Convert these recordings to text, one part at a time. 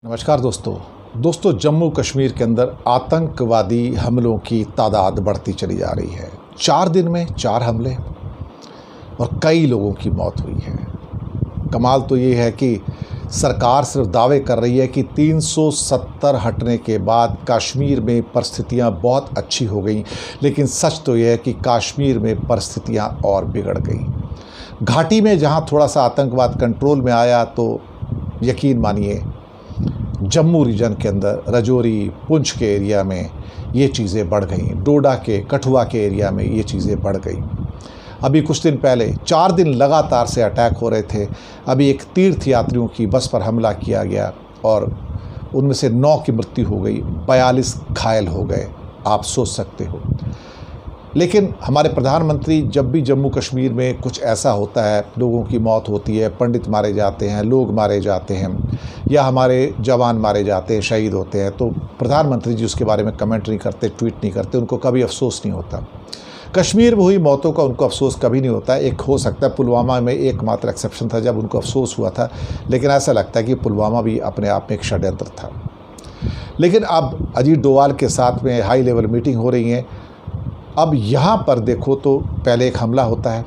नमस्कार दोस्तों जम्मू कश्मीर के अंदर आतंकवादी हमलों की तादाद बढ़ती चली जा रही है। 4 दिन में 4 हमले और कई लोगों की मौत हुई है। कमाल तो ये है कि सरकार सिर्फ दावे कर रही है कि 370 हटने के बाद कश्मीर में परिस्थितियां बहुत अच्छी हो गई, लेकिन सच तो यह है कि कश्मीर में परिस्थितियां और बिगड़ गई। घाटी में जहां थोड़ा सा आतंकवाद कंट्रोल में आया तो यकीन मानिए जम्मू रीजन के अंदर रजौरी पुंछ के एरिया में ये चीज़ें बढ़ गई, डोडा के कठुआ के एरिया में ये चीज़ें बढ़ गई। अभी कुछ दिन पहले 4 दिन लगातार से अटैक हो रहे थे। अभी एक तीर्थ यात्रियों की बस पर हमला किया गया और उनमें से 9 की मृत्यु हो गई, 42 घायल हो गए। आप सोच सकते हो। लेकिन हमारे प्रधानमंत्री जब भी जम्मू कश्मीर में कुछ ऐसा होता है, लोगों की मौत होती है, पंडित मारे जाते हैं, लोग मारे जाते हैं या हमारे जवान मारे जाते हैं, शहीद होते हैं, तो प्रधानमंत्री जी उसके बारे में कमेंट नहीं करते, ट्वीट नहीं करते, उनको कभी अफसोस नहीं होता। कश्मीर में हुई मौतों का उनको अफसोस कभी नहीं होता। एक हो सकता है पुलवामा में एकमात्र एक्सेप्शन था जब उनको अफसोस हुआ था, लेकिन ऐसा लगता है कि पुलवामा भी अपने आप में एक षड्यंत्र था। लेकिन अब अजीत डोवाल के साथ में हाई लेवल मीटिंग हो रही है। अब यहाँ पर देखो तो पहले एक हमला होता है,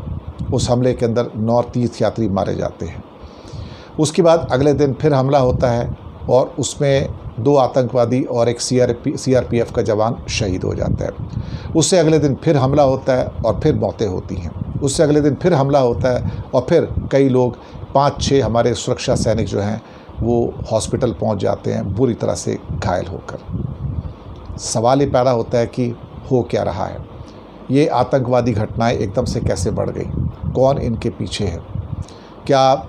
उस हमले के अंदर 9 तीर्थयात्री मारे जाते हैं। उसके बाद अगले दिन फिर हमला होता है और उसमें 2 आतंकवादी और एक सीआरपीएफ का जवान शहीद हो जाता है। उससे अगले दिन फिर हमला होता है और फिर मौतें होती हैं। उससे अगले दिन फिर हमला होता है और फिर कई लोग 5-6 हमारे सुरक्षा सैनिक जो हैं वो हॉस्पिटल पहुंच जाते हैं बुरी तरह से घायल होकर। सवाल ये पैदा होता है कि हो क्या रहा है? ये आतंकवादी घटनाएं एकदम से कैसे बढ़ गई? कौन इनके पीछे है? क्या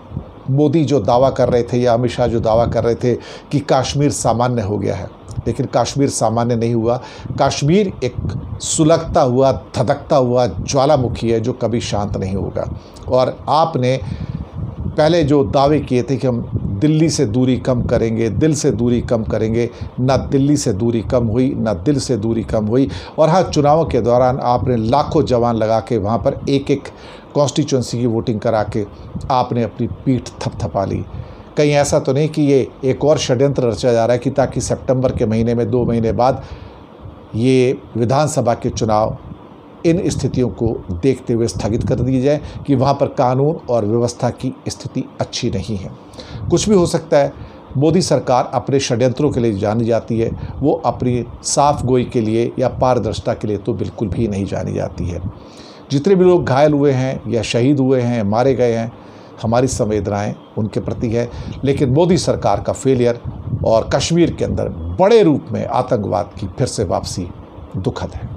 मोदी जो दावा कर रहे थे या अमित शाह जो दावा कर रहे थे कि कश्मीर सामान्य हो गया है, लेकिन कश्मीर सामान्य नहीं हुआ। कश्मीर एक सुलगता हुआ, धधकता हुआ ज्वालामुखी है जो कभी शांत नहीं होगा। और आपने पहले जो दावे किए थे कि हम दिल्ली से दूरी कम करेंगे, दिल से दूरी कम करेंगे, ना दिल्ली से दूरी कम हुई, ना दिल से दूरी कम हुई। और हाँ, चुनावों के दौरान आपने लाखों जवान लगा के वहाँ पर एक कॉन्स्टिट्यूंसी की वोटिंग करा के आपने अपनी पीठ थपथपा ली। कहीं ऐसा तो नहीं कि ये एक और षड्यंत्र रचा जा रहा है कि ताकि सितंबर के महीने में 2 महीने बाद ये विधानसभा के चुनाव इन स्थितियों को देखते हुए स्थगित कर दिए जाए कि वहाँ पर कानून और व्यवस्था की स्थिति अच्छी नहीं है। कुछ भी हो सकता है। मोदी सरकार अपने षड्यंत्रों के लिए जानी जाती है, वो अपनी साफ गोई के लिए या पारदर्शिता के लिए तो बिल्कुल भी नहीं जानी जाती है। जितने भी लोग घायल हुए हैं या शहीद हुए हैं, मारे गए हैं, हमारी संवेदनाएं उनके प्रति है। लेकिन मोदी सरकार का फेलियर और कश्मीर के अंदर बड़े रूप में आतंकवाद की फिर से वापसी दुखद है।